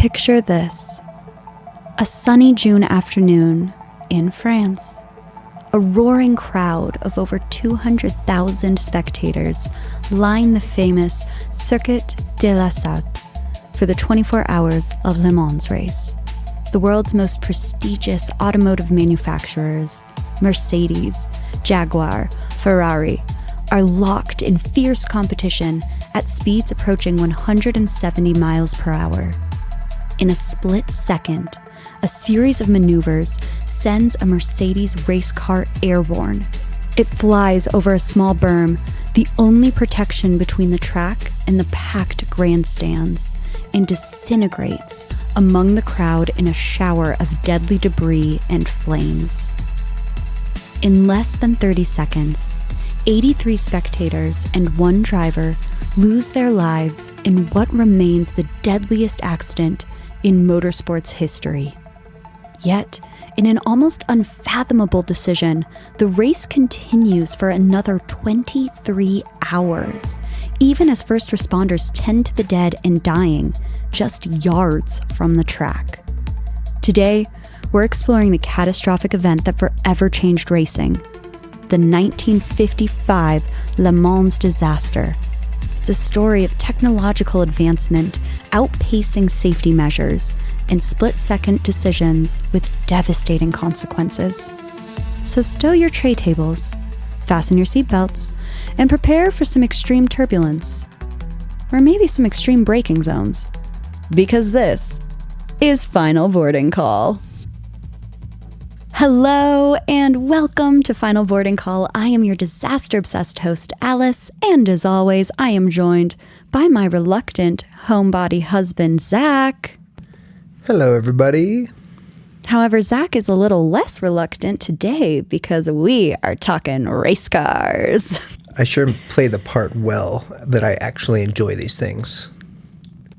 Picture this. A sunny June afternoon in France. A roaring crowd of over 200,000 spectators line the famous Circuit de la Sarthe for the 24 Hours of Le Mans race. The world's most prestigious automotive manufacturers, Mercedes, Jaguar, Ferrari, are locked in fierce competition at speeds approaching 170 miles per hour. In a split second, a series of maneuvers sends a Mercedes race car airborne. It flies over a small berm, the only protection between the track and the packed grandstands, and disintegrates among the crowd in a shower of deadly debris and flames. In less than 30 seconds, 83 spectators and one driver lose their lives in what remains the deadliest accident in motorsport's history. Yet, in an almost unfathomable decision, the race continues for another 23 hours, even as first responders tend to the dead and dying just yards from the track. Today, we're exploring the catastrophic event that forever changed racing, the 1955 Le Mans disaster. It's a story of technological advancement outpacing safety measures and split-second decisions with devastating consequences. So stow your tray tables, fasten your seatbelts, and prepare for some extreme turbulence, or maybe some extreme braking zones, because this is Final Boarding Call. Hello and welcome to Final Boarding Call. I am your disaster-obsessed host, Alice, and as always, I am joined by my reluctant homebody husband, Zach. Hello, everybody. However, Zach is a little less reluctant today because we are talking race cars. I sure play the part well that I actually enjoy these things.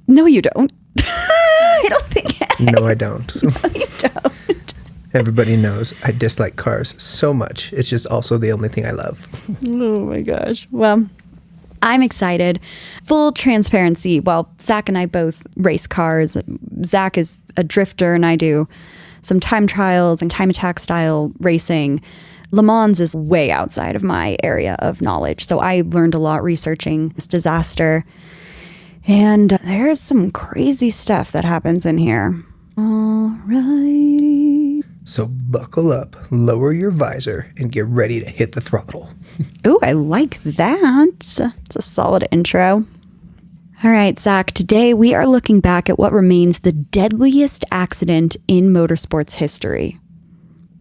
No, you don't. I don't think. No, I don't. No, you don't. Everybody knows I dislike cars so much. It's just also the only thing I love. Oh my gosh. Well, I'm excited. Full transparency. Well, Zach and I both race cars. Zach is a drifter and I do some time trials and time attack style racing. Le Mans is way outside of my area of knowledge. So I learned a lot researching this disaster. And there's some crazy stuff that happens in here. Alrighty. So buckle up, lower your visor, and get ready to hit the throttle. Ooh, I like that. It's a solid intro. All right, Zach, today we are looking back at what remains the deadliest accident in motorsports history.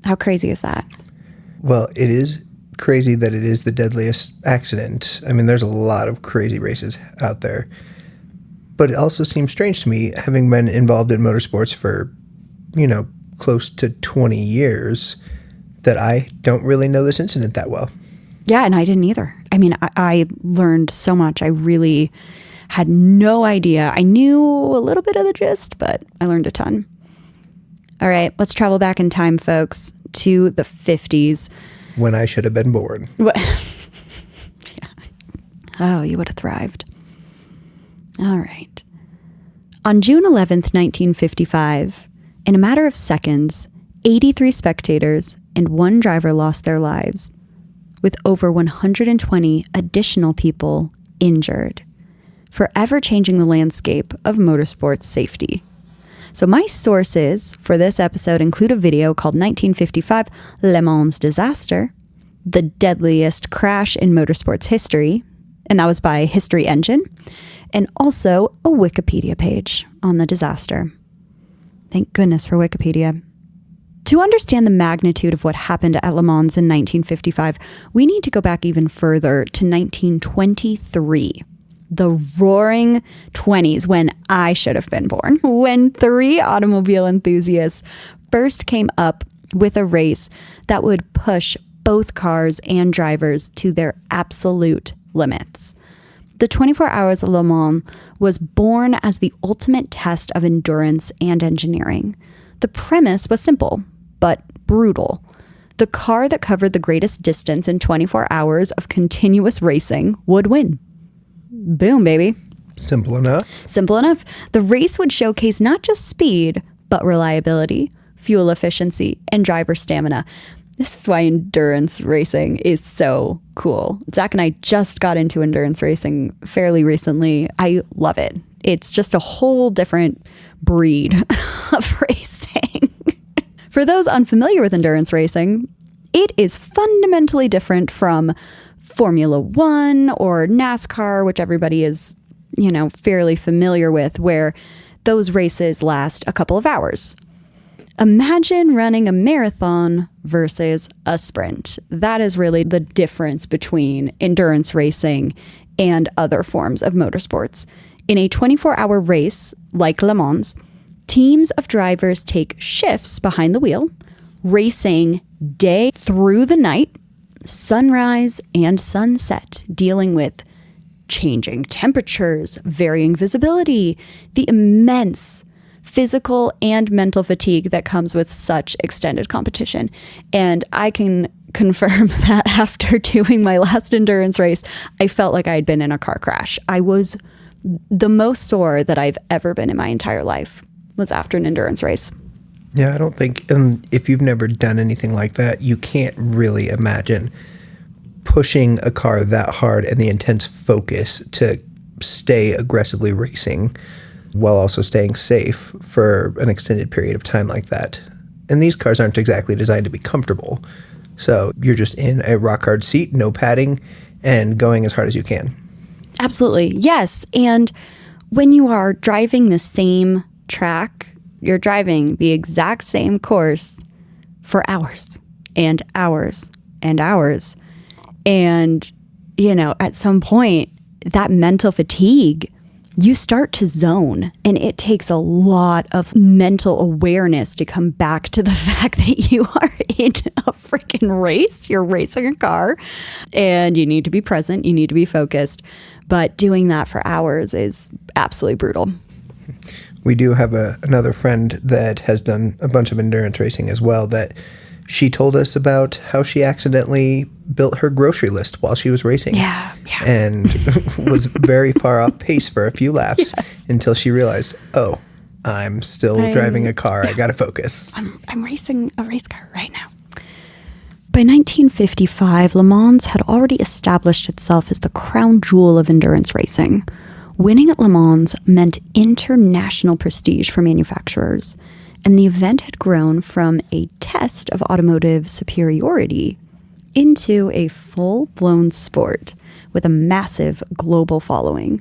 How crazy is that? Well, it is crazy that it is the deadliest accident. I mean, there's a lot of crazy races out there. But it also seems strange to me, having been involved in motorsports for, close to 20 years, that I don't really know this incident that well. Yeah, and I didn't either. I mean, I learned so much. I really had no idea. I knew a little bit of the gist, but I learned a ton. All right, let's travel back in time, folks, to the 50s. When I should have been born. Yeah. Oh, you would have thrived. All right. On June 11th, 1955, in a matter of seconds, 83 spectators and one driver lost their lives, with over 120 additional people injured, forever changing the landscape of motorsports safety. So my sources for this episode include a video called 1955 Le Mans Disaster, the deadliest crash in motorsports history, and that was by History Engine, and also a Wikipedia page on the disaster. Thank goodness for Wikipedia. To understand the magnitude of what happened at Le Mans in 1955, we need to go back even further to 1923, the roaring 20s, when I should have been born, when three automobile enthusiasts first came up with a race that would push both cars and drivers to their absolute limits. The 24 Hours of Le Mans was born as the ultimate test of endurance and engineering. The premise was simple, but brutal. The car that covered the greatest distance in 24 hours of continuous racing would win. Boom, baby. Simple enough. Simple enough. The race would showcase not just speed, but reliability, fuel efficiency, and driver stamina. This is why endurance racing is so cool. Zach and I just got into endurance racing fairly recently. I love it. It's just a whole different breed of racing. For those unfamiliar with endurance racing, it is fundamentally different from Formula One or NASCAR, which everybody is, fairly familiar with, where those races last a couple of hours. Imagine running a marathon versus a sprint. That is really the difference between endurance racing and other forms of motorsports. In a 24-hour race like Le Mans, teams of drivers take shifts behind the wheel, racing day through the night, sunrise and sunset, dealing with changing temperatures, varying visibility, the immense physical and mental fatigue that comes with such extended competition. And I can confirm that after doing my last endurance race, I felt like I had been in a car crash. I was the most sore that I've ever been in my entire life was after an endurance race. Yeah, I don't think, if you've never done anything like that, you can't really imagine pushing a car that hard and the intense focus to stay aggressively racing while also staying safe for an extended period of time like that. And these cars aren't exactly designed to be comfortable. So you're just in a rock hard seat, no padding, and going as hard as you can. Absolutely. Yes. And when you are driving the same track, you're driving the exact same course for hours and hours and hours. And, at some point, that mental fatigue, you start to zone, and it takes a lot of mental awareness to come back to the fact that you are in a freaking race. You're racing a car, and you need to be present. You need to be focused. But doing that for hours is absolutely brutal. We do have another friend that has done a bunch of endurance racing as well, that she told us about how she accidentally built her grocery list while she was racing. Yeah. And was very far off pace for a few laps until she realized, oh, I'm still driving a car. I got to focus. I'm racing a race car right now. By 1955, Le Mans had already established itself as the crown jewel of endurance racing. Winning at Le Mans meant international prestige for manufacturers, and the event had grown from a test of automotive superiority into a full-blown sport with a massive global following.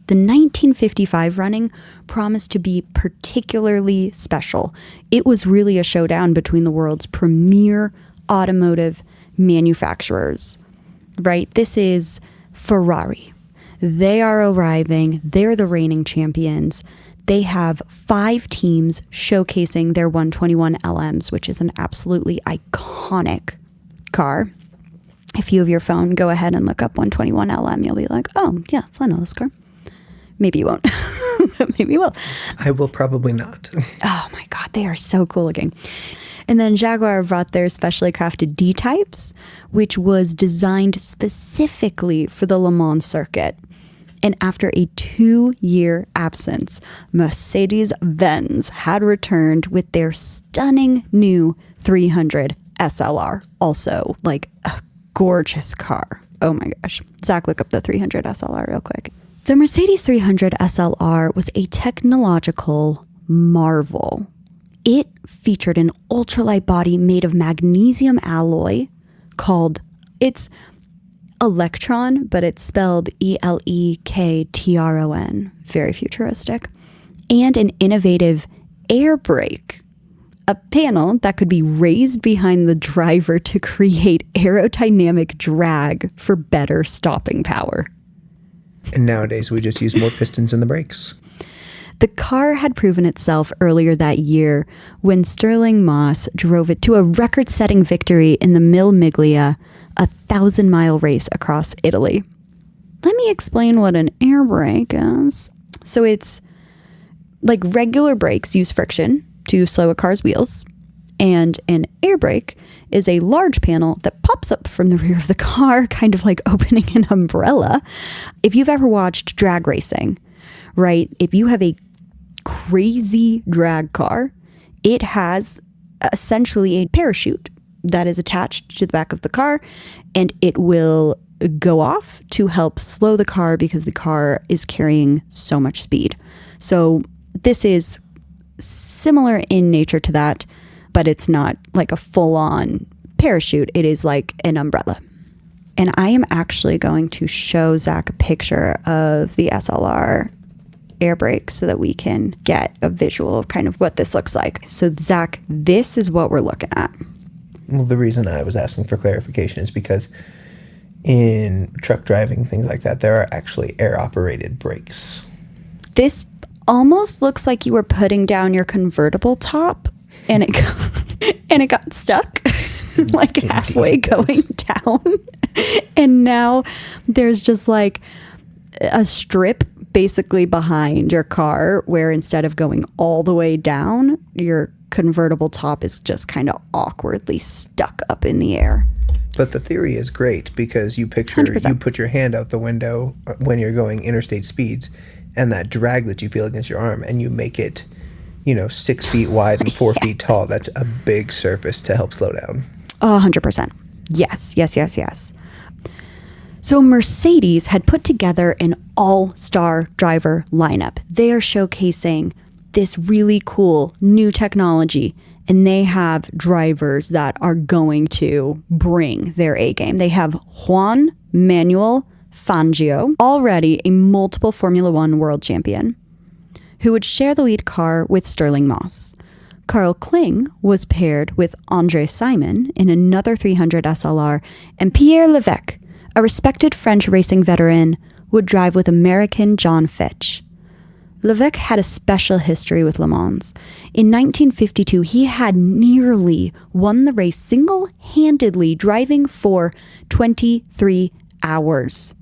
The 1955 running promised to be particularly special. It was really a showdown between the world's premier automotive manufacturers, right? This is Ferrari. They are arriving. They're the reigning champions. They have 5 teams showcasing their 121 LMs, which is an absolutely iconic car. If you have your phone, go ahead and look up 121 LM. You'll be like, oh, yes, I know this car. Maybe you won't. Maybe you will. I will probably not. Oh, my God. They are so cool looking. And then Jaguar brought their specially crafted D-Types, which was designed specifically for the Le Mans circuit. And after a 2-year absence, Mercedes-Benz had returned with their stunning new 300 SLR. Also, like a gorgeous car. Oh my gosh. Zach, look up the 300 SLR real quick. The Mercedes 300 SLR was a technological marvel. It featured an ultralight body made of magnesium alloy called, it's Electron, but it's spelled Elektron. Very futuristic. And an innovative air brake, a panel that could be raised behind the driver to create aerodynamic drag for better stopping power. And nowadays we just use more pistons in the brakes. The car had proven itself earlier that year when Stirling Moss drove it to a record-setting victory in the Mille Miglia, a 1,000-mile race across Italy. Let me explain what an air brake is. So it's like regular brakes use friction to slow a car's wheels. And an air brake is a large panel that pops up from the rear of the car, kind of like opening an umbrella. If you've ever watched drag racing, right? If you have a crazy drag car, it has essentially a parachute that is attached to the back of the car, and it will go off to help slow the car because the car is carrying so much speed. So this is similar in nature to that, but it's not like a full-on parachute. It is like an umbrella. And I am actually going to show Zach a picture of the SLR air brake so that we can get a visual of kind of what this looks like. So Zach, this is what we're looking at. Well, the reason I was asking for clarification is because in truck driving, things like that, there are actually air-operated brakes. This almost looks like you were putting down your convertible top and it got stuck like halfway going down. And now there's just like a strip basically behind your car where instead of going all the way down, your convertible top is just kind of awkwardly stuck up in the air. But the theory is great because you picture 100%. You put your hand out the window when you're going interstate speeds and that drag that you feel against your arm, and you make it, 6 feet wide and 4 feet tall. That's a big surface to help slow down. 100%. Yes. So Mercedes had put together an all-star driver lineup. They are showcasing this really cool new technology, and they have drivers that are going to bring their A game. They have Juan Manuel Fangio, already a multiple Formula One world champion, who would share the lead car with Sterling Moss. Carl Kling was paired with Andre Simon in another 300 SLR, and Pierre Levesque, a respected French racing veteran, would drive with American John Fitch. Levesque had a special history with Le Mans. In 1952, he had nearly won the race single-handedly, driving for 23 hours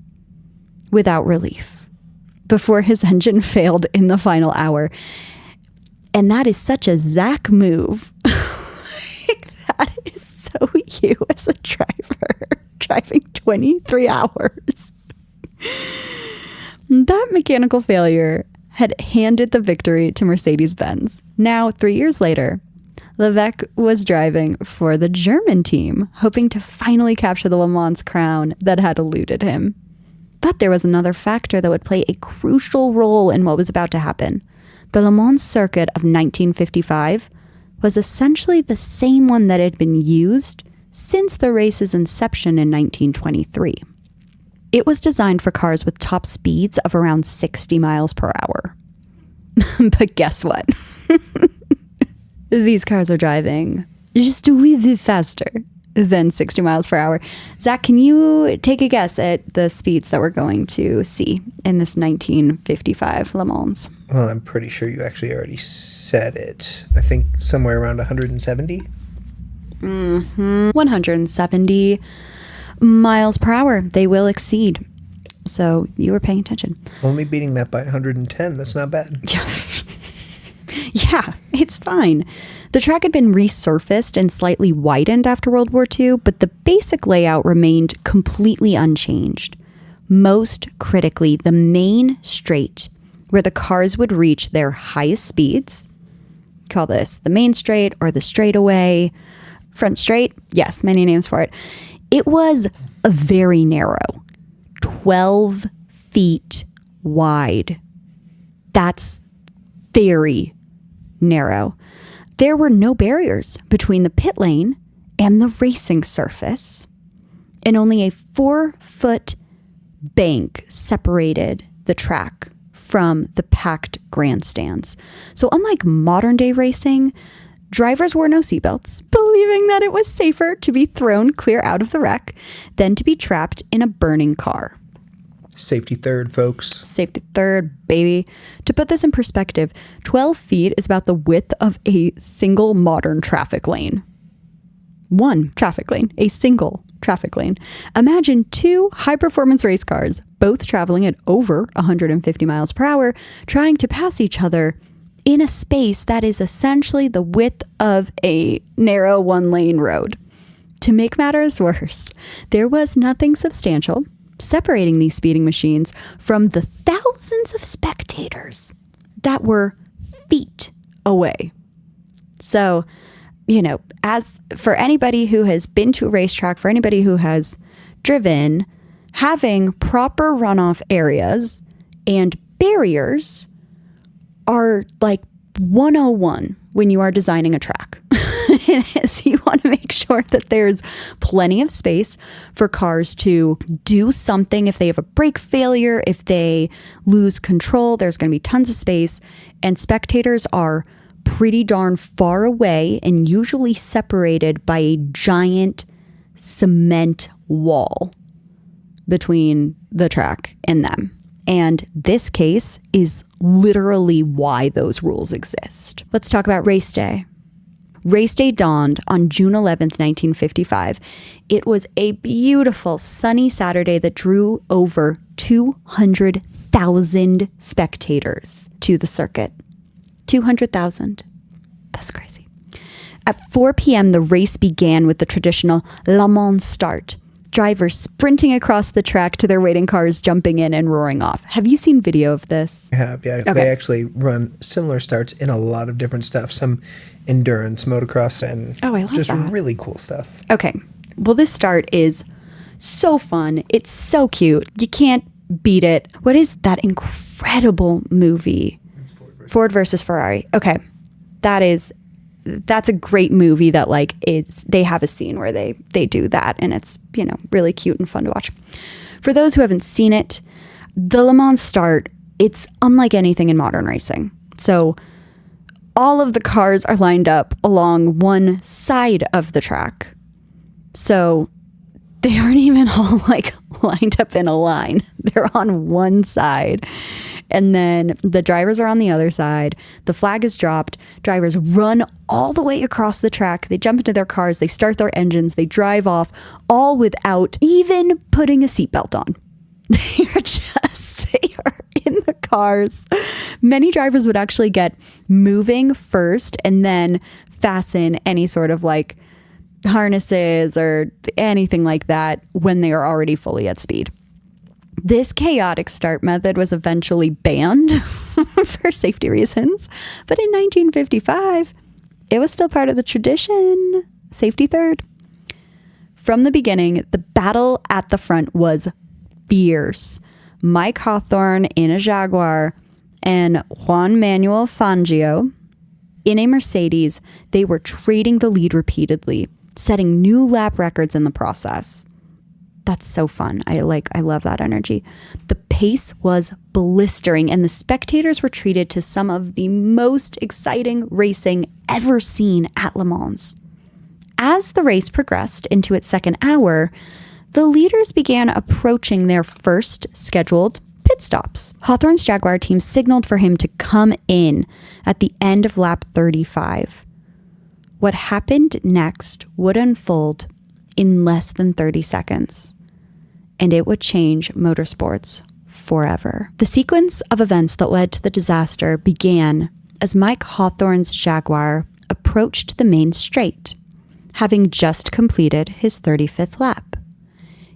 without relief before his engine failed in the final hour. And that is such a Zach move. That is so you as a driver, driving 23 hours. That mechanical failure had handed the victory to Mercedes-Benz. Now, 3 years later, Levesque was driving for the German team, hoping to finally capture the Le Mans crown that had eluded him. But there was another factor that would play a crucial role in what was about to happen. The Le Mans circuit of 1955 was essentially the same one that had been used since the race's inception in 1923. It was designed for cars with top speeds of around 60 miles per hour. But guess what? These cars are driving just a wee bit faster than 60 miles per hour. Zach, can you take a guess at the speeds that we're going to see in this 1955 Le Mans? Well, I'm pretty sure you actually already said it. I think somewhere around 170? 170 miles per hour. They will exceed. So you were paying attention. Only beating that by 110. That's not bad. Yeah, it's fine. The track had been resurfaced and slightly widened after World War II, but the basic layout remained completely unchanged. Most critically, the main straight, where the cars would reach their highest speeds, call this the main straight or the straightaway, front straight, yes, many names for it. It was very narrow, 12 feet wide. That's very narrow. There were no barriers between the pit lane and the racing surface, and only a 4-foot bank separated the track from the packed grandstands. So unlike modern day racing, drivers wore no seatbelts, believing that it was safer to be thrown clear out of the wreck than to be trapped in a burning car. Safety third, folks. Safety third, baby. To put this in perspective, 12 feet is about the width of a single modern traffic lane. One traffic lane, a single traffic lane. Imagine two high-performance race cars, both traveling at over 150 miles per hour, trying to pass each other in a space that is essentially the width of a narrow one-lane road. To make matters worse, there was nothing substantial separating these speeding machines from the thousands of spectators that were feet away. So, as for anybody who has been to a racetrack, for anybody who has driven, having proper runoff areas and barriers are like 101 when you are designing a track. You want to make sure that there's plenty of space for cars to do something. If they have a brake failure, if they lose control, there's going to be tons of space. And spectators are pretty darn far away and usually separated by a giant cement wall between the track and them. And this case is literally why those rules exist. Let's talk about race day. Race day dawned on June 11th, 1955. It was a beautiful sunny Saturday that drew over 200,000 spectators to the circuit. 200,000. That's crazy. At 4 p.m., the race began with the traditional Le Mans start. Drivers sprinting across the track to their waiting cars, jumping in and roaring off. Have you seen video of this? I have, yeah. Okay. They actually run similar starts in a lot of different stuff. Some endurance, motocross, and just really cool stuff. Okay. Well, this start is so fun. It's so cute. You can't beat it. What is that incredible movie? It's Ford versus Ferrari. Okay. That's a great movie that they have a scene where they do that, and it's, really cute and fun to watch. For those who haven't seen it, the Le Mans start, it's unlike anything in modern racing. So all of the cars are lined up along one side of the track. So they aren't even all lined up in a line. They're on one side. And then the drivers are on the other side. The flag is dropped. Drivers run all the way across the track. They jump into their cars. They start their engines. They drive off, all without even putting a seatbelt on. They are in the cars. Many drivers would actually get moving first and then fasten any sort of harnesses or anything like that when they are already fully at speed. This chaotic start method was eventually banned for safety reasons, but in 1955, it was still part of the tradition. Safety third. From the beginning, the battle at the front was fierce. Mike Hawthorne in a Jaguar and Juan Manuel Fangio in a Mercedes, they were trading the lead repeatedly, setting new lap records in the process. That's so fun. I love that energy. The pace was blistering, and the spectators were treated to some of the most exciting racing ever seen at Le Mans. As the race progressed into its second hour, the leaders began approaching their first scheduled pit stops. Hawthorne's Jaguar team signaled for him to come in at the end of lap 35. What happened next would unfold in less than 30 seconds, and it would change motorsports forever. The sequence of events that led to the disaster began as Mike Hawthorne's Jaguar approached the main straight, having just completed his 35th lap.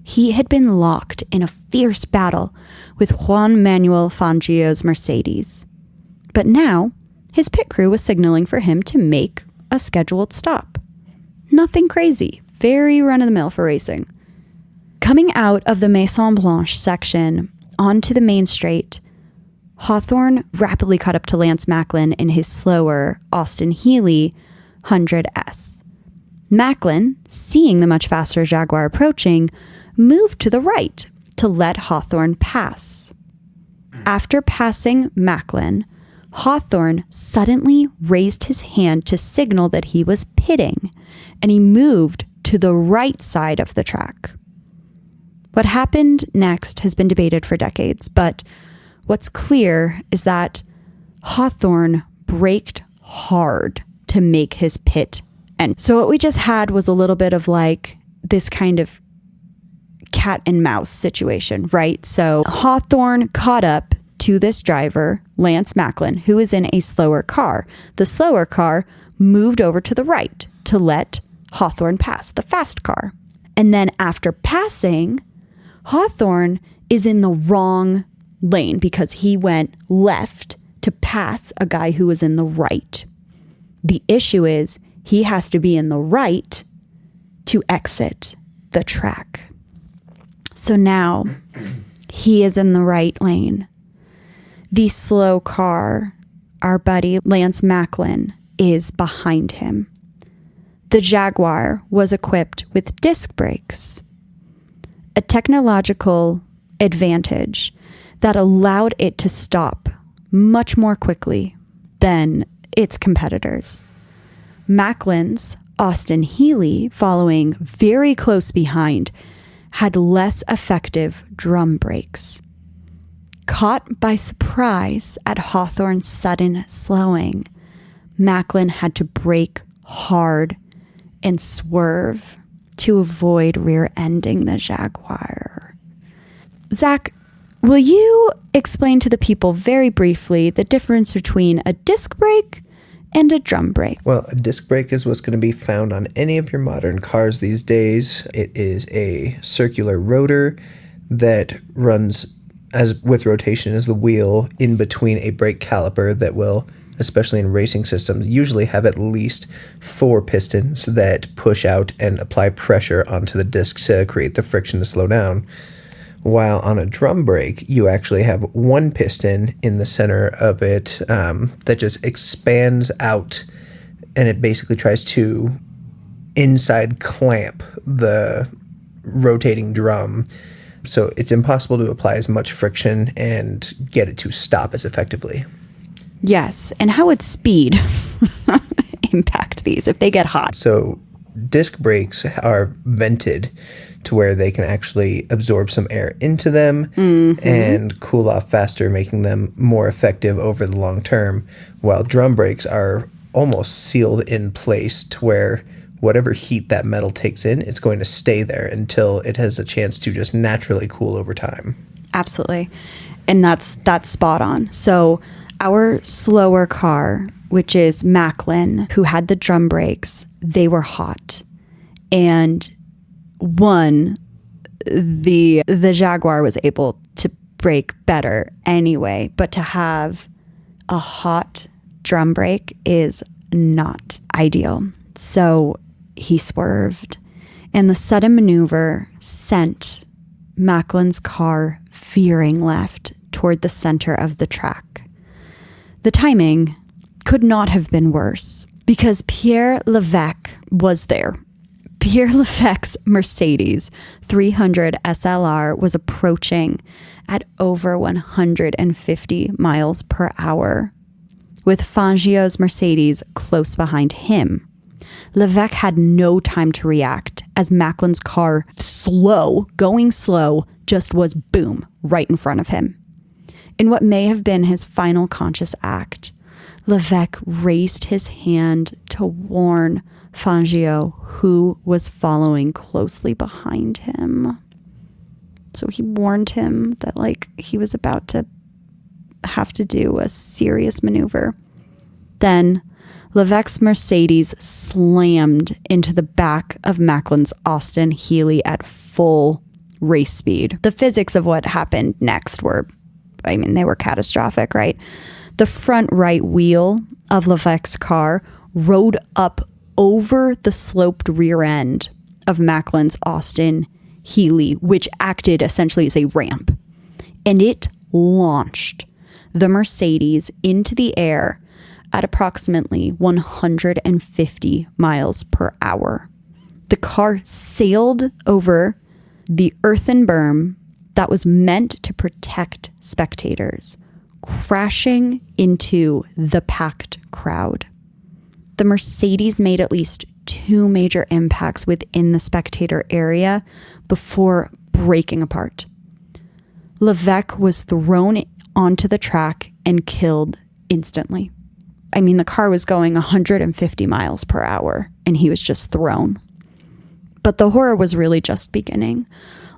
He had been locked in a fierce battle with Juan Manuel Fangio's Mercedes, but now his pit crew was signaling for him to make a scheduled stop. Nothing crazy. Very run-of-the-mill for racing. Coming out of the Maison Blanche section onto the main straight, Hawthorne rapidly caught up to Lance Macklin in his slower Austin Healey 100S. Macklin, seeing the much faster Jaguar approaching, moved to the right to let Hawthorne pass. After passing Macklin, Hawthorne suddenly raised his hand to signal that he was pitting, and he moved to the right side of the track. What happened next has been debated for decades, but what's clear is that Hawthorne braked hard to make his pit. And so what we just had was a little bit of this kind of cat and mouse situation, right? So Hawthorne caught up to this driver, Lance Macklin, who is in a slower car. The slower car moved over to the right to let Hawthorne pass, the fast car. And then after passing, Hawthorne is in the wrong lane because he went left to pass a guy who was in the right. The issue is he has to be in the right to exit the track. So now he is in the right lane. The slow car, our buddy Lance Macklin, is behind him. The Jaguar was equipped with disc brakes, a technological advantage that allowed it to stop much more quickly than its competitors. Macklin's Austin Healey, following very close behind, had less effective drum brakes. Caught by surprise at Hawthorne's sudden slowing, Macklin had to brake hard and swerve to avoid rear-ending the Jaguar. Zach, will you explain to the people very briefly the difference between a disc brake and a drum brake? Well, a disc brake is what's going to be found on any of your modern cars these days. It is a circular rotor that runs as with rotation as the wheel in between a brake caliper that will, especially in racing systems, usually have at least 4 pistons that push out and apply pressure onto the disc to create the friction to slow down. While on a drum brake, you actually have 1 piston in the center of it that just expands out, and it basically tries to inside clamp the rotating drum. So it's impossible to apply as much friction and get it to stop as effectively. Yes, and how would speed impact these if they get hot? So disc brakes are vented to where they can actually absorb some air into them and cool off faster, making them more effective over the long term, while drum brakes are almost sealed in place to where whatever heat that metal takes in, it's going to stay there until it has a chance to just naturally cool over time. Absolutely. And that's spot on. So our slower car, which is Macklin, who had the drum brakes, they were hot. And the Jaguar was able to brake better anyway, but to have a hot drum brake is not ideal. So he swerved, and the sudden maneuver sent Macklin's car veering left toward the center of the track. The timing could not have been worse because Pierre Levesque was there. Pierre Levesque's Mercedes 300 SLR was approaching at over 150 miles per hour, with Fangio's Mercedes close behind him. Levesque had no time to react as Macklin's car, going slow, just was boom, right in front of him. In what may have been his final conscious act, Levesque raised his hand to warn Fangio, who was following closely behind him. So he warned him that he was about to have to do a serious maneuver. Then Levesque's Mercedes slammed into the back of Macklin's Austin Healey at full race speed. The physics of what happened next they were catastrophic, right? The front right wheel of Levesque's car rode up over the sloped rear end of Macklin's Austin Healey, which acted essentially as a ramp. And it launched the Mercedes into the air at approximately 150 miles per hour. The car sailed over the earthen berm that was meant to protect spectators, crashing into the packed crowd. The Mercedes made at least 2 major impacts within the spectator area before breaking apart. Levesque was thrown onto the track and killed instantly. The car was going 150 miles per hour, and he was just thrown. But the horror was really just beginning.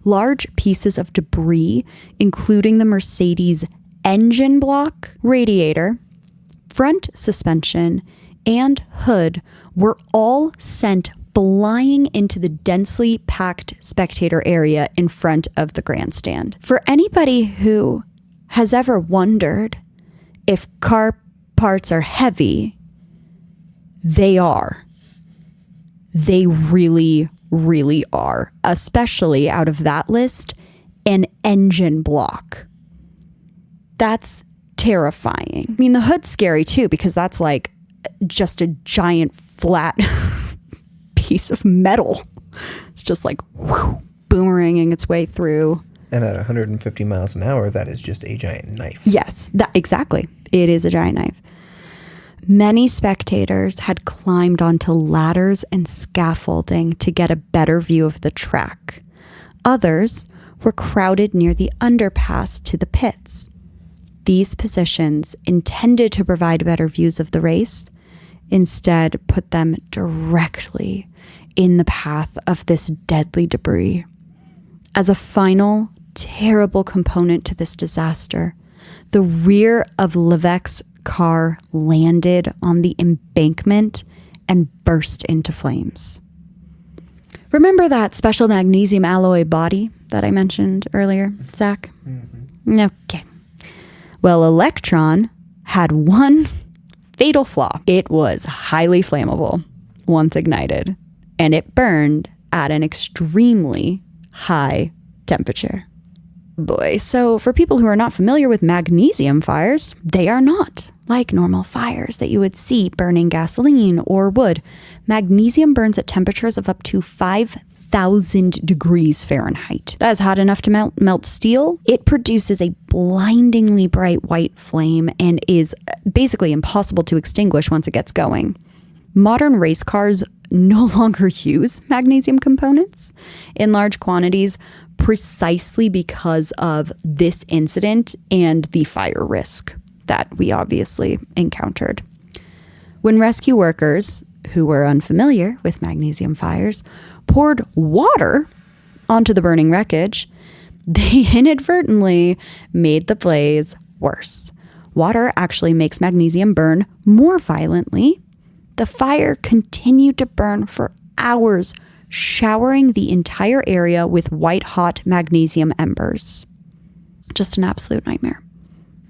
Large pieces of debris, including the Mercedes' engine block, radiator, front suspension, and hood were all sent flying into the densely packed spectator area in front of the grandstand. For anybody who has ever wondered if car parts are heavy, they are. They really, really are. Especially out of that list, an engine block. That's terrifying. I mean, the hood's scary too, because that's like just a giant flat piece of metal. It's just like boomeranging its way through. And at 150 miles an hour, that is just a giant knife. Yes, exactly. It is a giant knife. Many spectators had climbed onto ladders and scaffolding to get a better view of the track. Others were crowded near the underpass to the pits. These positions, intended to provide better views of the race, instead put them directly in the path of this deadly debris. As a final, terrible component to this disaster, the rear of Levesque's car landed on the embankment and burst into flames. Remember that special magnesium alloy body that I mentioned earlier, Zach? Mm-hmm. Okay. Well, Electron had one fatal flaw. It was highly flammable once ignited, and it burned at an extremely high temperature. Boy, so for people who are not familiar with magnesium fires, they are not like normal fires that you would see burning gasoline or wood. Magnesium burns at temperatures of up to 5,000 degrees Fahrenheit. That is hot enough to melt steel. It produces a blindingly bright white flame and is basically impossible to extinguish once it gets going. Modern race cars no longer use magnesium components in large quantities precisely because of this incident and the fire risk that we obviously encountered. When rescue workers, who were unfamiliar with magnesium fires, poured water onto the burning wreckage, they inadvertently made the blaze worse. Water actually makes magnesium burn more violently. The fire continued to burn for hours, showering the entire area with white-hot magnesium embers. Just an absolute nightmare.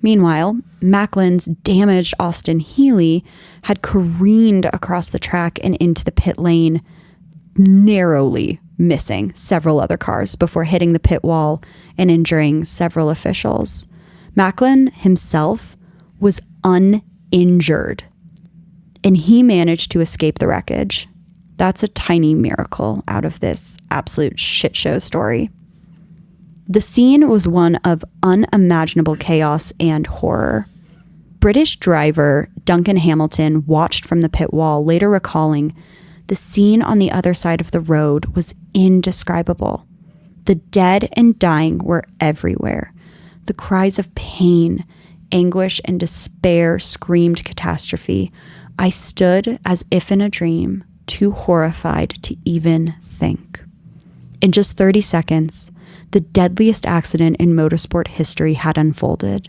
Meanwhile, Macklin's damaged Austin Healey had careened across the track and into the pit lane, narrowly missing several other cars before hitting the pit wall and injuring several officials. Macklin himself was uninjured, and he managed to escape the wreckage. That's a tiny miracle out of this absolute shit show story. The scene was one of unimaginable chaos and horror. British driver Duncan Hamilton watched from the pit wall, later recalling, "The scene on the other side of the road was indescribable. The dead and dying were everywhere. The cries of pain, anguish, and despair screamed catastrophe. I stood as if in a dream, too horrified to even think." In just 30 seconds, the deadliest accident in motorsport history had unfolded.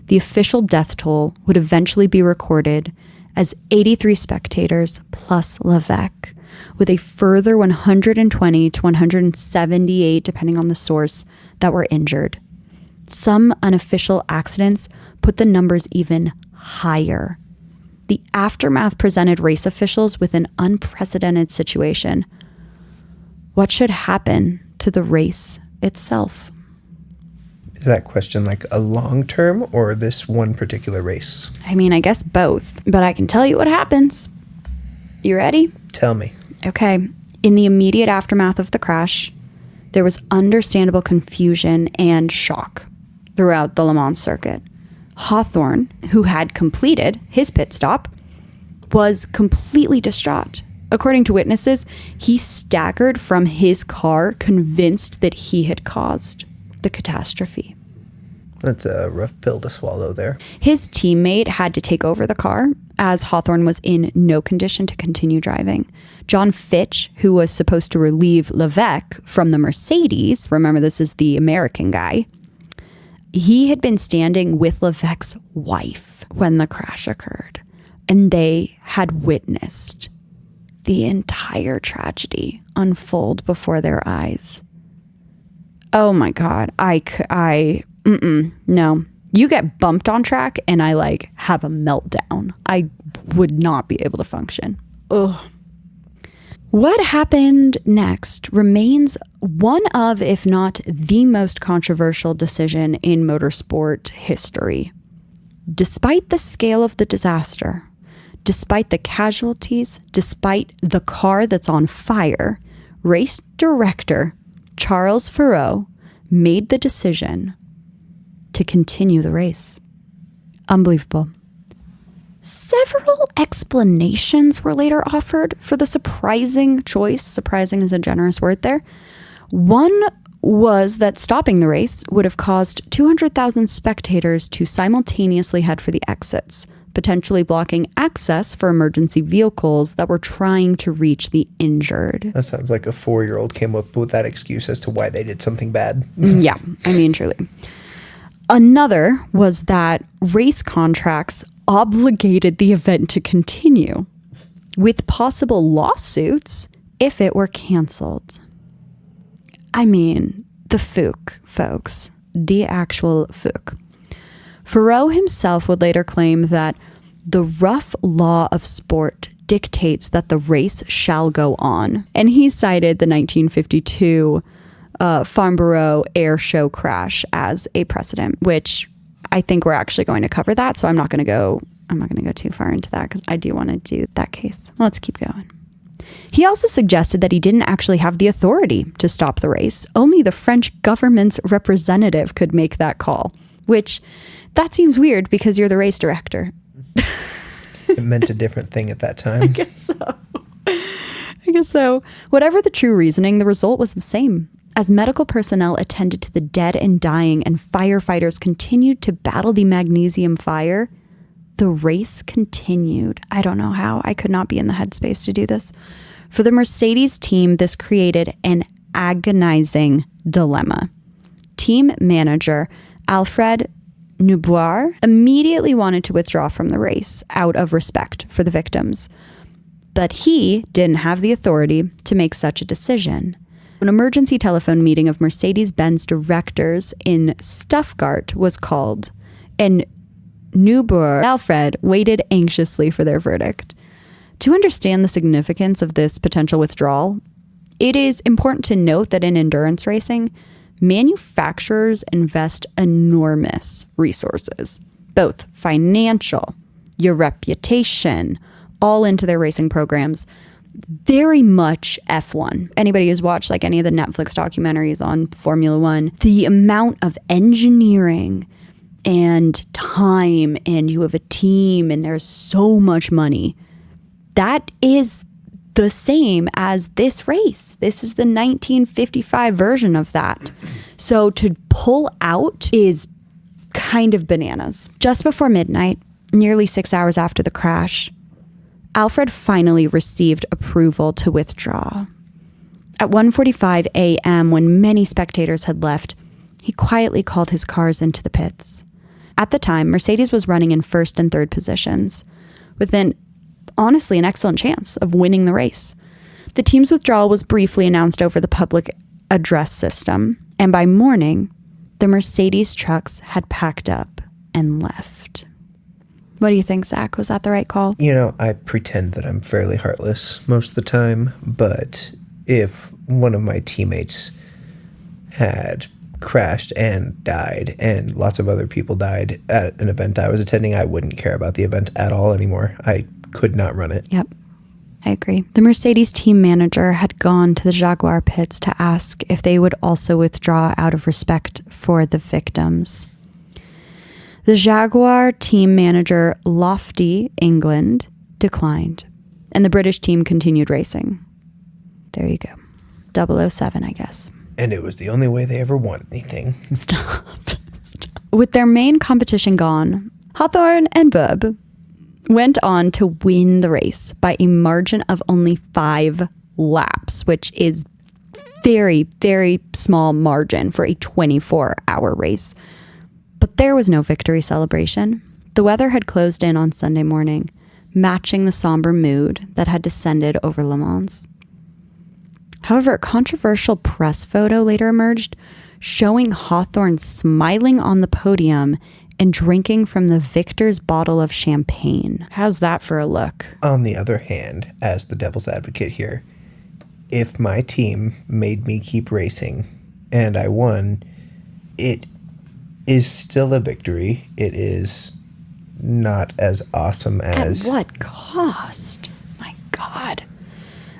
The official death toll would eventually be recorded as 83 spectators plus Levesque, with a further 120 to 178, depending on the source, that were injured. Some unofficial accidents put the numbers even higher. The aftermath presented race officials with an unprecedented situation. What should happen to the race itself? Is that question like a long term or this one particular race? I mean, I guess both, but I can tell you what happens. You ready? Tell me. Okay. In the immediate aftermath of the crash, there was understandable confusion and shock throughout the Le Mans circuit. Hawthorne, who had completed his pit stop, was completely distraught. According to witnesses, he staggered from his car, convinced that he had caused the catastrophe. That's a rough pill to swallow there. His teammate had to take over the car, as Hawthorne was in no condition to continue driving. John Fitch, who was supposed to relieve Levesque from the Mercedes, remember this is the American guy, He had been standing with Levesque's wife when the crash occurred, and they had witnessed the entire tragedy unfold before their eyes. Oh my God. No. You get bumped on track and I like have a meltdown. I would not be able to function. Ugh. What happened next remains one of, if not the most controversial decision in motorsport history. Despite the scale of the disaster, despite the casualties, despite the car that's on fire, race director Charles Farreau made the decision to continue the race. Unbelievable. Several explanations were later offered for the surprising choice. Surprising is a generous word there. One was that stopping the race would have caused 200,000 spectators to simultaneously head for the exits, potentially blocking access for emergency vehicles that were trying to reach the injured. That sounds like a 4-year-old came up with that excuse as to why they did something bad. Yeah, I mean, truly. Another was that race contracts obligated the event to continue, with possible lawsuits if it were canceled. I mean, the fook, folks. The actual fook. Farreau himself would later claim that the rough law of sport dictates that the race shall go on. And he cited the 1952 Farnborough air show crash as a precedent, which I think we're actually going to cover that. So I'm not going to go too far into that because I do want to do that case. Let's keep going. He also suggested that he didn't actually have the authority to stop the race. Only the French government's representative could make that call, which that seems weird because you're the race director. It meant a different thing at that time. I guess so. Whatever the true reasoning, the result was the same. As medical personnel attended to the dead and dying and firefighters continued to battle the magnesium fire, the race continued. I don't know how. I could not be in the headspace to do this. For the Mercedes team, this created an agonizing dilemma. Team manager Alfred Neuboir immediately wanted to withdraw from the race out of respect for the victims. But he didn't have the authority to make such a decision. An emergency telephone meeting of Mercedes-Benz directors in Stuttgart was called, and Neuboir and Alfred waited anxiously for their verdict. To understand the significance of this potential withdrawal, it is important to note that in endurance racing, manufacturers invest enormous resources, both financial, your reputation, all into their racing programs. Very much F1. Anybody who's watched like any of the Netflix documentaries on Formula One, the amount of engineering and time, and you have a team and there's so much money. That is the same as this race. This is the 1955 version of that. So to pull out is kind of bananas. Just before midnight, nearly 6 hours after the crash, Alfred finally received approval to withdraw. At 1:45 a.m., when many spectators had left, he quietly called his cars into the pits. At the time, Mercedes was running in first and third positions, with honestly an excellent chance of winning the race. The team's withdrawal was briefly announced over the public address system, and by morning, the Mercedes trucks had packed up and left. What do you think, Zach? Was that the right call? You know, I pretend that I'm fairly heartless most of the time, but if one of my teammates had crashed and died and lots of other people died at an event I was attending, I wouldn't care about the event at all anymore. I could not run it. Yep, I agree. The Mercedes team manager had gone to the Jaguar pits to ask if they would also withdraw out of respect for the victims. The Jaguar team manager, Lofty England, declined, and the British team continued racing. There you go. 007, I guess. And it was the only way they ever won anything. Stop. With their main competition gone, Hawthorne and Bubb went on to win the race by a margin of only 5 laps, which is very, very small margin for a 24-hour race. But there was no victory celebration. The weather had closed in on Sunday morning, matching the somber mood that had descended over Le Mans. However, a controversial press photo later emerged showing Hawthorne smiling on the podium and drinking from the victor's bottle of champagne. How's that for a look? On the other hand, as the devil's advocate here, if my team made me keep racing and I won, it is still a victory. It is not as awesome as... At what cost? My God.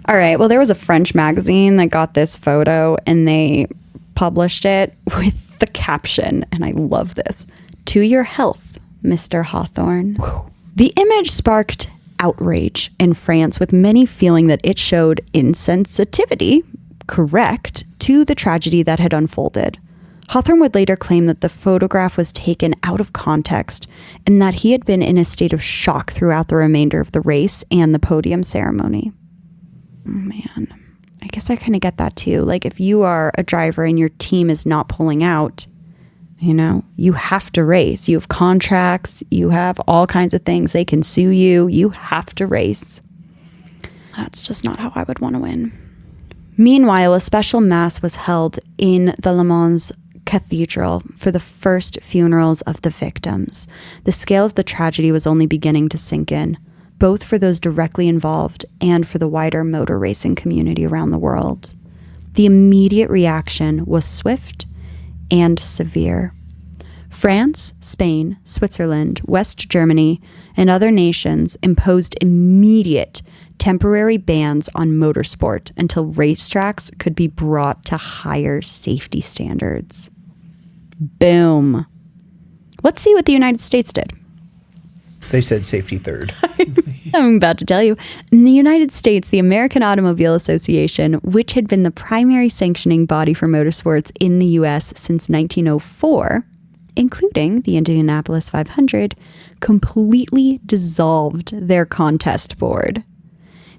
All right, well, there was a French magazine that got this photo and they published it with the caption, and I love this, "To your health, Mr. Hawthorne." The image sparked outrage in France, with many feeling that it showed insensitivity, correct, to the tragedy that had unfolded. Hawthorne would later claim that the photograph was taken out of context and that he had been in a state of shock throughout the remainder of the race and the podium ceremony. Oh, man, I guess I kind of get that too. Like, if you are a driver and your team is not pulling out, you know, you have to race. You have contracts. You have all kinds of things. They can sue you. You have to race. That's just not how I would want to win. Meanwhile, a special mass was held in the Le Mans Cathedral for the first funerals of the victims. The scale of the tragedy was only beginning to sink in, both for those directly involved and for the wider motor racing community around the world. The immediate reaction was swift and severe. France, Spain, Switzerland, West Germany, and other nations imposed immediate temporary bans on motorsport until racetracks could be brought to higher safety standards. Boom. Let's see what the United States did. They said safety third. I'm about to tell you. In the United States, the American Automobile Association, which had been the primary sanctioning body for motorsports in the U.S. since 1904, including the Indianapolis 500, completely dissolved their contest board.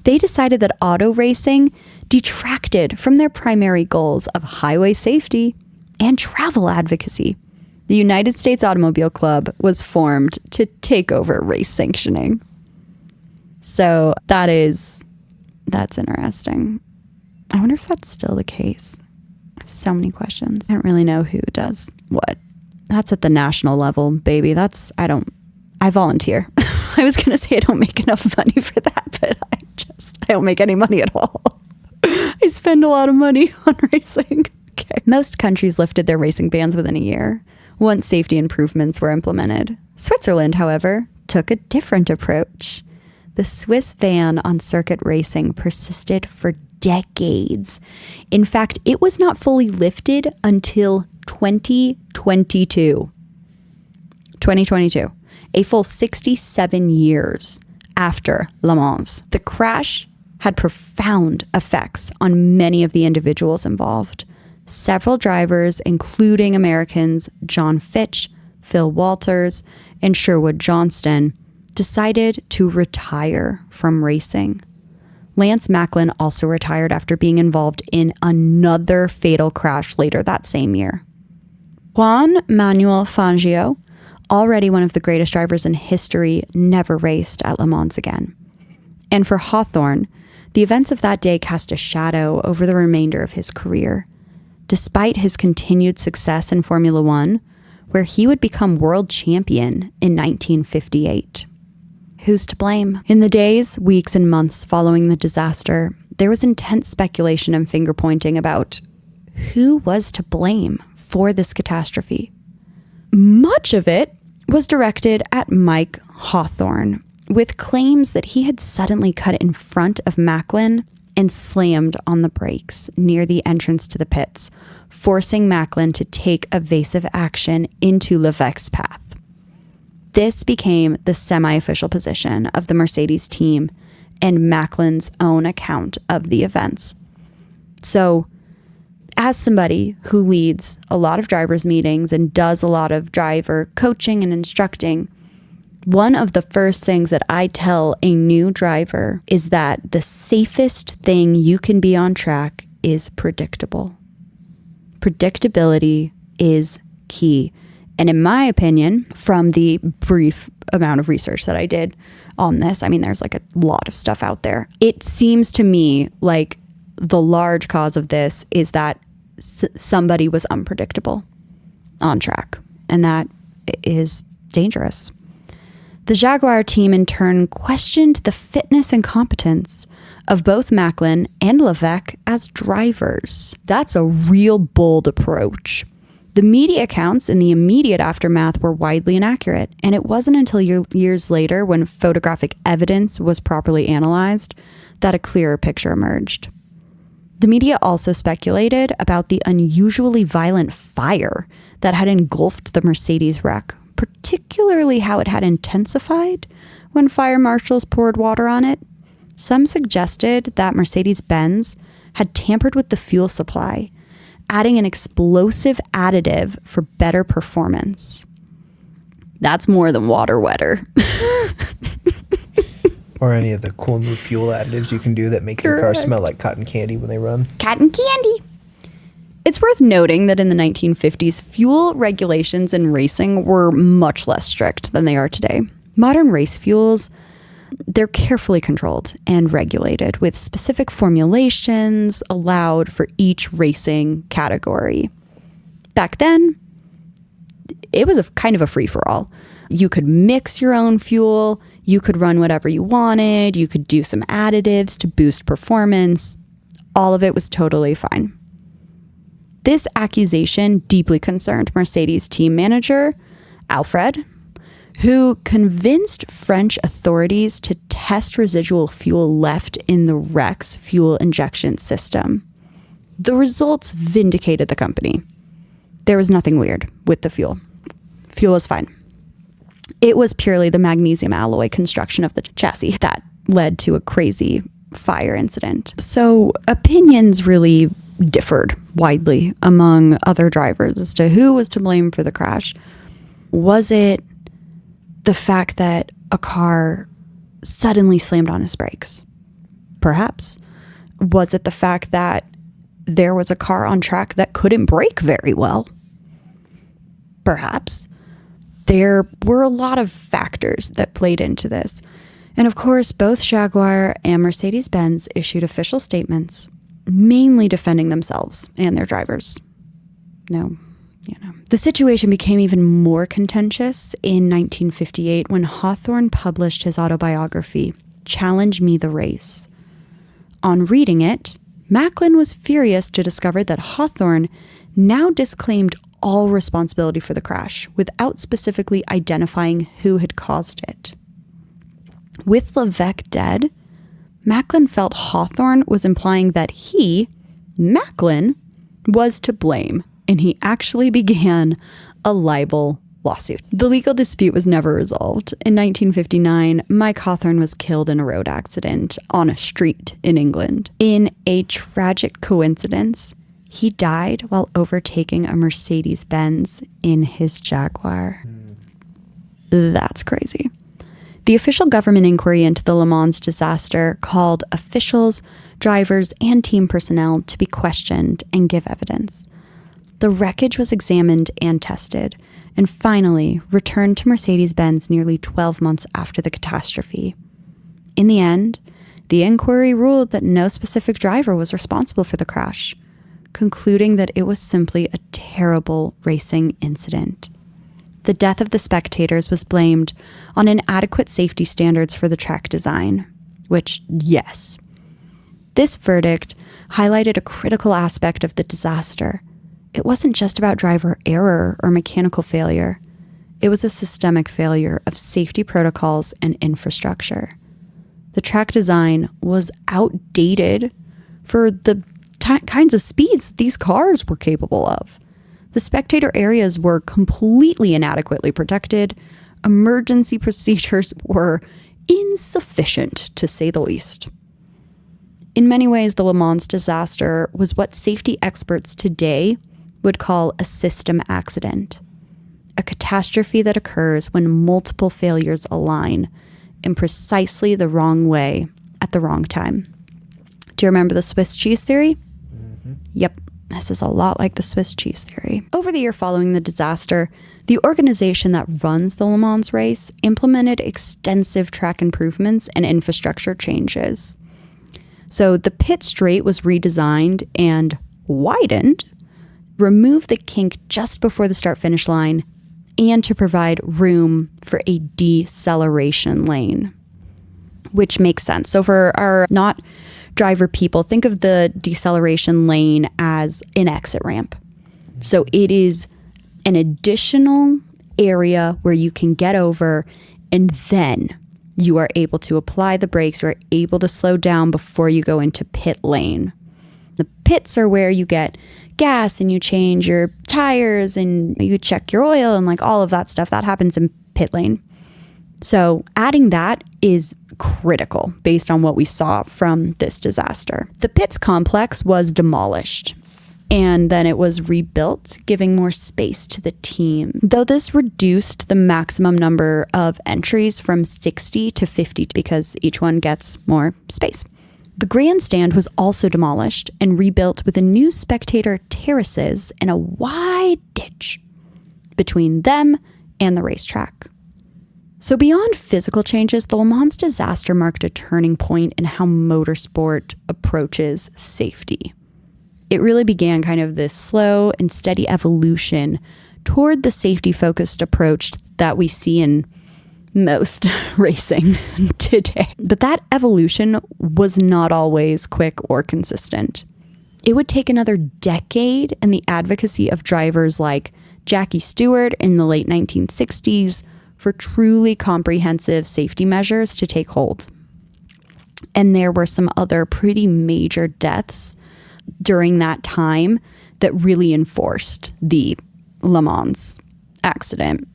They decided that auto racing detracted from their primary goals of highway safety and travel advocacy. The United States Automobile Club was formed to take over race sanctioning. So that's interesting. I wonder if that's still the case. I have so many questions. I don't really know who does what. That's at the national level, baby. I volunteer. I was going to say I don't make enough money for that, but I don't make any money at all. I spend a lot of money on racing. Okay. Most countries lifted their racing bans within a year, once safety improvements were implemented. Switzerland, however, took a different approach. The Swiss ban on circuit racing persisted for decades. In fact, it was not fully lifted until 2022. 2022, a full 67 years after Le Mans. The crash had profound effects on many of the individuals involved. Several drivers, including Americans John Fitch, Phil Walters, and Sherwood Johnston, decided to retire from racing. Lance Macklin also retired after being involved in another fatal crash later that same year. Juan Manuel Fangio, already one of the greatest drivers in history, never raced at Le Mans again. And for Hawthorne, the events of that day cast a shadow over the remainder of his career. Despite his continued success in Formula One, where he would become world champion in 1958. Who's to blame? In the days, weeks, and months following the disaster, there was intense speculation and finger-pointing about who was to blame for this catastrophe. Much of it was directed at Mike Hawthorne, with claims that he had suddenly cut in front of Macklin and slammed on the brakes near the entrance to the pits, forcing Macklin to take evasive action into Levesque's path. This became the semi-official position of the Mercedes team and Macklin's own account of the events. So, as somebody who leads a lot of drivers' meetings and does a lot of driver coaching and instructing, one of the first things that I tell a new driver is that the safest thing you can be on track is predictable. Predictability is key. And in my opinion, from the brief amount of research that I did on this, I mean, there's like a lot of stuff out there. It seems to me like the large cause of this is that somebody was unpredictable on track, and that is dangerous. The Jaguar team in turn questioned the fitness and competence of both Macklin and Levesque as drivers. That's a real bold approach. The media accounts in the immediate aftermath were widely inaccurate, and it wasn't until years later, when photographic evidence was properly analyzed, that a clearer picture emerged. The media also speculated about the unusually violent fire that had engulfed the Mercedes wreck, particularly how it had intensified when fire marshals poured water on it. Some suggested that Mercedes-Benz had tampered with the fuel supply, adding an explosive additive for better performance. That's more than water wetter. Or any of the cool new fuel additives you can do that make your car smell like cotton candy when they run. Cotton candy. It's worth noting that in the 1950s, fuel regulations in racing were much less strict than they are today. Modern race fuels, they're carefully controlled and regulated with specific formulations allowed for each racing category. Back then, it was kind of a free-for-all. You could mix your own fuel, you could run whatever you wanted, you could do some additives to boost performance. All of it was totally fine. This accusation deeply concerned Mercedes team manager Alfred, who convinced French authorities to test residual fuel left in the wreck's fuel injection system. The results vindicated the company. There was nothing weird with the fuel. Fuel was fine. It was purely the magnesium alloy construction of the chassis that led to a crazy fire incident. So opinions really differed widely among other drivers as to who was to blame for the crash. Was it the fact that a car suddenly slammed on its brakes? Perhaps. Was it the fact that there was a car on track that couldn't brake very well? Perhaps. There were a lot of factors that played into this. And of course, both Jaguar and Mercedes-Benz issued official statements, mainly defending themselves and their drivers. The situation became even more contentious in 1958 when Hawthorne published his autobiography, Challenge Me the Race. On reading it, Macklin was furious to discover that Hawthorne now disclaimed all responsibility for the crash without specifically identifying who had caused it. With Levesque dead, Macklin felt Hawthorne was implying that he, Macklin, was to blame, and he actually began a libel lawsuit. The legal dispute was never resolved. In 1959, Mike Hawthorne was killed in a road accident on a street in England. In a tragic coincidence, he died while overtaking a Mercedes-Benz in his Jaguar. That's crazy. The official government inquiry into the Le Mans disaster called officials, drivers, and team personnel to be questioned and give evidence. The wreckage was examined and tested, and finally returned to Mercedes-Benz nearly 12 months after the catastrophe. In the end, the inquiry ruled that no specific driver was responsible for the crash, concluding that it was simply a terrible racing incident. The death of the spectators was blamed on inadequate safety standards for the track design, which, yes. This verdict highlighted a critical aspect of the disaster. It wasn't just about driver error or mechanical failure. It was a systemic failure of safety protocols and infrastructure. The track design was outdated for the kinds of speeds that these cars were capable of. The spectator areas were completely inadequately protected. Emergency procedures were insufficient, to say the least. In many ways, the Le Mans disaster was what safety experts today would call a system accident, a catastrophe that occurs when multiple failures align in precisely the wrong way at the wrong time. Do you remember the Swiss cheese theory? Mm-hmm. Yep, This is a lot like the Swiss cheese theory. Over the year following the disaster, the organization that runs the Le Mans race implemented extensive track improvements and infrastructure changes. So the pit straight was redesigned and widened, removed the kink just before the start-finish line, and to provide room for a deceleration lane, which makes sense. So for our not driver people, think of the deceleration lane as an exit ramp. So it is an additional area where you can get over, and then you are able to apply the brakes, you're able to slow down before you go into pit lane. The pits are where you get gas and you change your tires and you check your oil and like all of that stuff. That happens in pit lane. So adding that is critical based on what we saw from this disaster. The pits complex was demolished and then it was rebuilt, giving more space to the team. Though this reduced the maximum number of entries from 60 to 50 because each one gets more space. The grandstand was also demolished and rebuilt with a new spectator terraces and a wide ditch between them and the racetrack. So beyond physical changes, the Le Mans disaster marked a turning point in how motorsport approaches safety. It really began kind of this slow and steady evolution toward the safety-focused approach that we see in most racing today. But that evolution was not always quick or consistent. It would take another decade and the advocacy of drivers like Jackie Stewart in the late 1960s for truly comprehensive safety measures to take hold. And there were some other pretty major deaths during that time that really enforced the Le Mans accident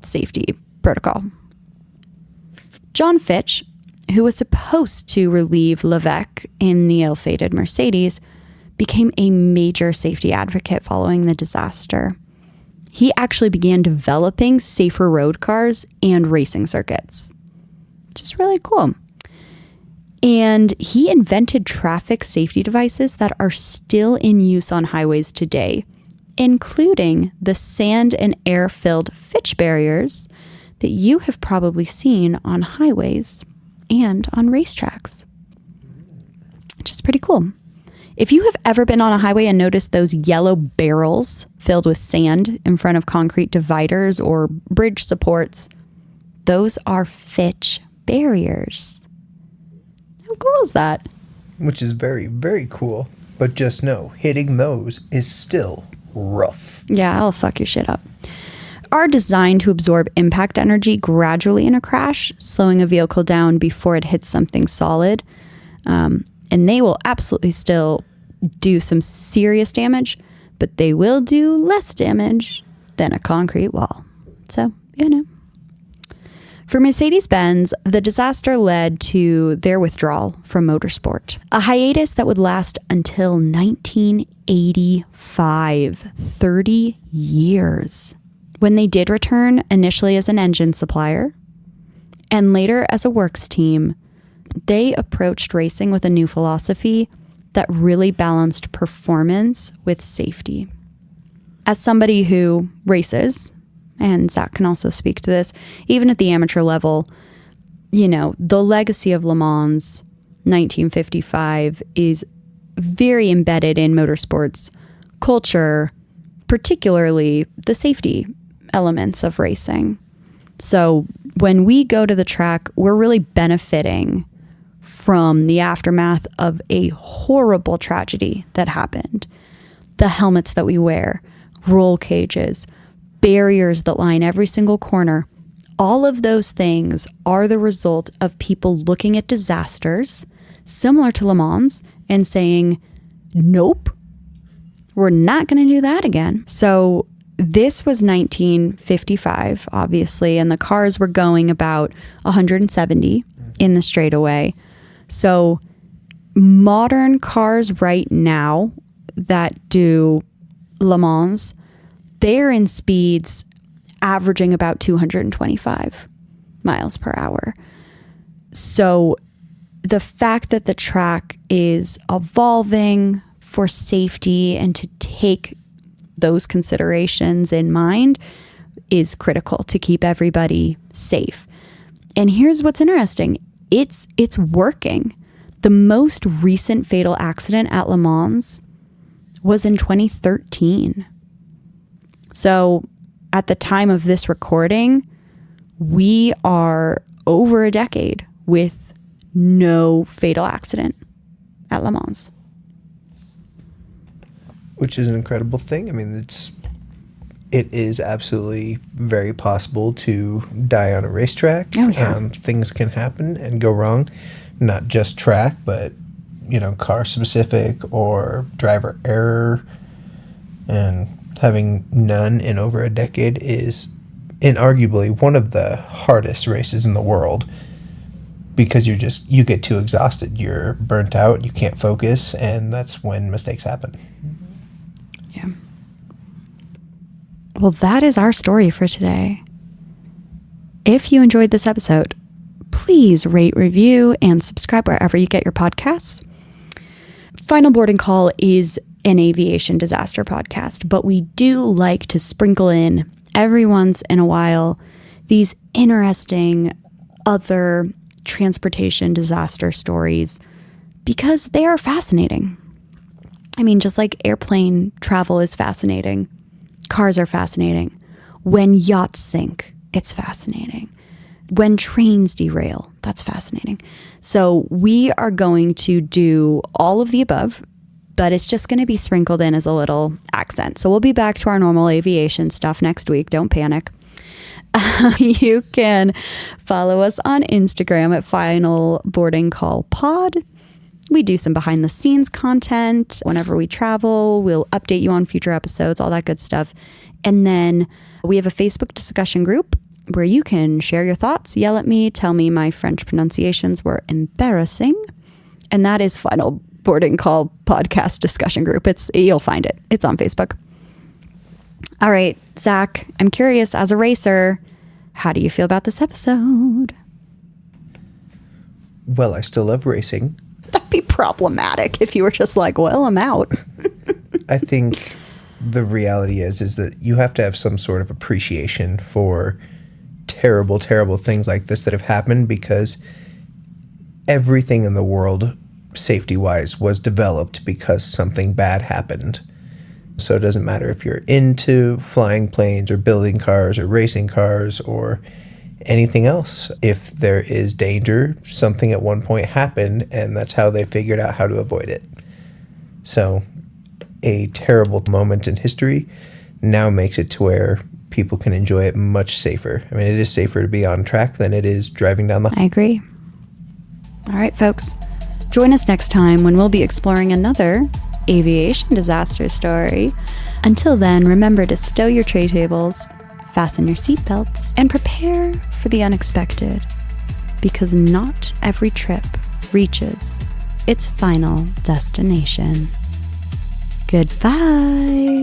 safety protocol. John Fitch, who was supposed to relieve Levesque in the ill-fated Mercedes, became a major safety advocate following the disaster. He actually began developing safer road cars and racing circuits, which is really cool. And he invented traffic safety devices that are still in use on highways today, including the sand and air-filled Fitch barriers that you have probably seen on highways and on racetracks, which is pretty cool. If you have ever been on a highway and noticed those yellow barrels filled with sand in front of concrete dividers or bridge supports, those are Fitch barriers. How cool is that? Which is very, very cool. But just know, hitting those is still rough. Yeah, I'll fuck your shit up. Are designed to absorb impact energy gradually in a crash, slowing a vehicle down before it hits something solid. And they will absolutely still do some serious damage, but they will do less damage than a concrete wall. So, For Mercedes-Benz, the disaster led to their withdrawal from motorsport, a hiatus that would last until 1985, 30 years. When they did return, initially as an engine supplier, and later as a works team, they approached racing with a new philosophy that really balanced performance with safety. As somebody who races, and Zach can also speak to this, even at the amateur level, the legacy of Le Mans 1955 is very embedded in motorsports culture, particularly the safety elements of racing. So when we go to the track, we're really benefiting from the aftermath of a horrible tragedy that happened. The helmets that we wear, roll cages, barriers that line every single corner, all of those things are the result of people looking at disasters similar to Le Mans and saying, nope, we're not going to do that again. So this was 1955, obviously, and the cars were going about 170 in the straightaway. So modern cars right now that do Le Mans, they're in speeds averaging about 225 miles per hour. So the fact that the track is evolving for safety and to take those considerations in mind is critical to keep everybody safe. And here's what's interesting. It's working. The most recent fatal accident at Le Mans was in 2013. So at the time of this recording, we are over a decade with no fatal accident at Le Mans. Which is an incredible thing. I mean, it is absolutely very possible to die on a racetrack. Oh, yeah. Things can happen and go wrong, not just track, but, car specific or driver error. And having none in over a decade is inarguably one of the hardest races in the world, because you get too exhausted. You're burnt out, you can't focus, and that's when mistakes happen. Yeah. Well, that is our story for today. If you enjoyed this episode, please rate, review, and subscribe wherever you get your podcasts. Final Boarding Call is an aviation disaster podcast, but we do like to sprinkle in every once in a while these interesting other transportation disaster stories because they are fascinating. I mean, just like airplane travel is fascinating, cars are fascinating. When yachts sink, it's fascinating. When trains derail, that's fascinating. So we are going to do all of the above, but it's just going to be sprinkled in as a little accent. So we'll be back to our normal aviation stuff next week. Don't panic. You can follow us on Instagram at Final Boarding Call Pod. We do some behind the scenes content. Whenever we travel, we'll update you on future episodes, all that good stuff. And then we have a Facebook discussion group where you can share your thoughts, yell at me, tell me my French pronunciations were embarrassing. And that is Final Boarding Call Podcast Discussion Group. You'll find it. It's on Facebook. All right, Zach, I'm curious, as a racer, how do you feel about this episode? Well, I still love racing. That'd be problematic if you were just like, well, I'm out. I think the reality is that you have to have some sort of appreciation for terrible, terrible things like this that have happened, because everything in the world, safety-wise, was developed because something bad happened. So it doesn't matter if you're into flying planes or building cars or racing cars or anything else. If there is danger, something at one point happened, and that's how they figured out how to avoid it. So a terrible moment in history now makes it to where people can enjoy it much safer. I mean, it is safer to be on track than it is driving down the... I agree. All right, folks. Join us next time when we'll be exploring another aviation disaster story. Until then, remember to stow your tray tables, fasten your seatbelts, and prepare for the unexpected, because not every trip reaches its final destination. Goodbye.